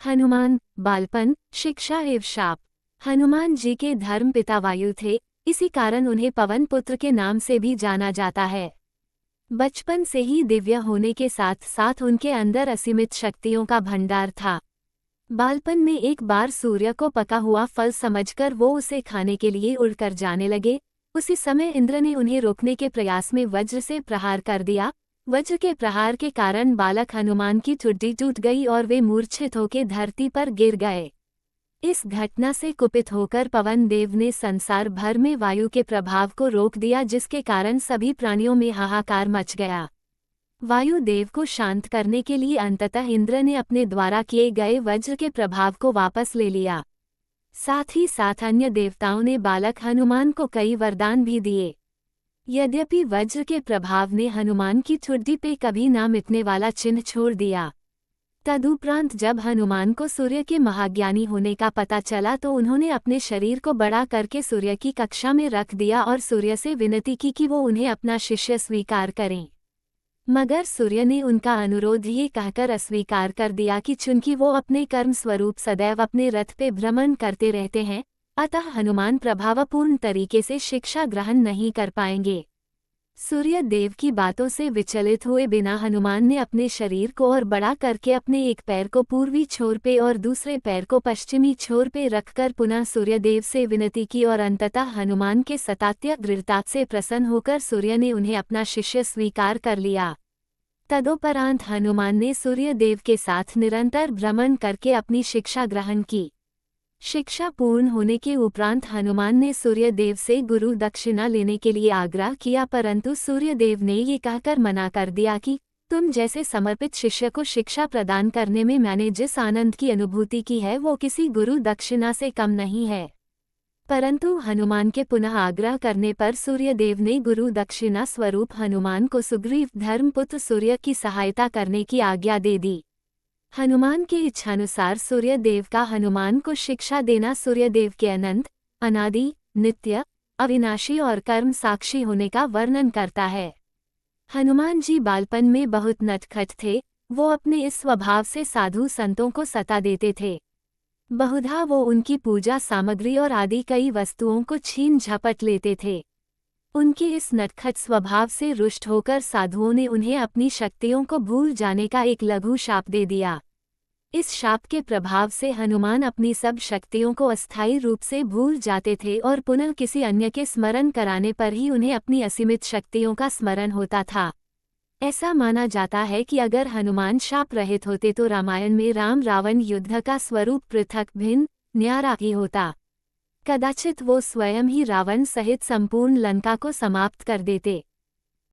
हनुमान, बालपन, शिक्षा एवं शाप। हनुमान जी के धर्म पिता वायु थे, इसी कारण उन्हें पवन पुत्र के नाम से भी जाना जाता है। बचपन से ही दिव्य होने के साथ साथ उनके अंदर असीमित शक्तियों का भंडार था। बालपन में एक बार सूर्य को पका हुआ फल समझकर वो उसे खाने के लिए उड़कर जाने लगे। उसी समय इंद्र ने उन्हें रोकने के प्रयास में वज्र से प्रहार कर दिया। वज्र के प्रहार के कारण बालक हनुमान की ठुड्डी टूट गई और वे मूर्छित होकर धरती पर गिर गए। इस घटना से कुपित होकर पवन देव ने संसार भर में वायु के प्रभाव को रोक दिया, जिसके कारण सभी प्राणियों में हाहाकार मच गया। वायु देव को शांत करने के लिए अंततः इंद्र ने अपने द्वारा किए गए वज्र के प्रभाव को वापस ले लिया। साथ ही साथ अन्य देवताओं ने बालक हनुमान को कई वरदान भी दिए। यद्यपि वज्र के प्रभाव ने हनुमान की ठुड्डी पे कभी ना मिटने वाला चिन्ह छोड़ दिया। तदुपरांत जब हनुमान को सूर्य के महाज्ञानी होने का पता चला तो उन्होंने अपने शरीर को बड़ा करके सूर्य की कक्षा में रख दिया और सूर्य से विनती की कि वो उन्हें अपना शिष्य स्वीकार करें। मगर सूर्य ने उनका अनुरोध ये कहकर अस्वीकार कर दिया कि चूंकि वो अपने कर्म स्वरूप सदैव अपने रथ पे भ्रमण करते रहते हैं, अतः हनुमान प्रभावपूर्ण तरीके से शिक्षा ग्रहण नहीं कर पाएंगे। सूर्य देव की बातों से विचलित हुए बिना हनुमान ने अपने शरीर को और बड़ा करके अपने एक पैर को पूर्वी छोर पे और दूसरे पैर को पश्चिमी छोर पे रखकर पुनः सूर्य देव से विनती की और अंततः हनुमान के सतात्य दृढ़ता से प्रसन्न होकर सूर्य ने उन्हें अपना शिष्य स्वीकार कर लिया। तदोपरांत हनुमान ने सूर्य देव के साथ निरंतर भ्रमण करके अपनी शिक्षा ग्रहण की। शिक्षा पूर्ण होने के उपरांत हनुमान ने सूर्य देव से गुरु दक्षिणा लेने के लिए आग्रह किया, परंतु सूर्य देव ने ये कहकर मना कर दिया कि तुम जैसे समर्पित शिष्य को शिक्षा प्रदान करने में मैंने जिस आनंद की अनुभूति की है वो किसी गुरु दक्षिणा से कम नहीं है। परंतु हनुमान के पुनः आग्रह करने पर सूर्य देव ने गुरु दक्षिणा स्वरूप हनुमान को सुग्रीव धर्मपुत्र सूर्य की सहायता करने की आज्ञा दे दी। हनुमान के इच्छानुसार सूर्य देव का हनुमान को शिक्षा देना सूर्य देव के अनंत, अनादि, नित्य, अविनाशी और कर्म साक्षी होने का वर्णन करता है। हनुमान जी बालपन में बहुत नटखट थे। वो अपने इस स्वभाव से साधु संतों को सता देते थे। बहुधा वो उनकी पूजा सामग्री और आदि कई वस्तुओं को छीन झपट लेते थे। उनके इस नटखट स्वभाव से रुष्ट होकर साधुओं ने उन्हें अपनी शक्तियों को भूल जाने का एक लघु शाप दे दिया। इस शाप के प्रभाव से हनुमान अपनी सब शक्तियों को अस्थायी रूप से भूल जाते थे और पुनः किसी अन्य के स्मरण कराने पर ही उन्हें अपनी असीमित शक्तियों का स्मरण होता था। ऐसा माना जाता है कि अगर हनुमान शाप रहित होते तो रामायण में राम रावण युद्ध का स्वरूप पृथक भिन्न न्यारा ही होता। कदाचित वो स्वयं ही रावण सहित संपूर्ण लंका को समाप्त कर देते।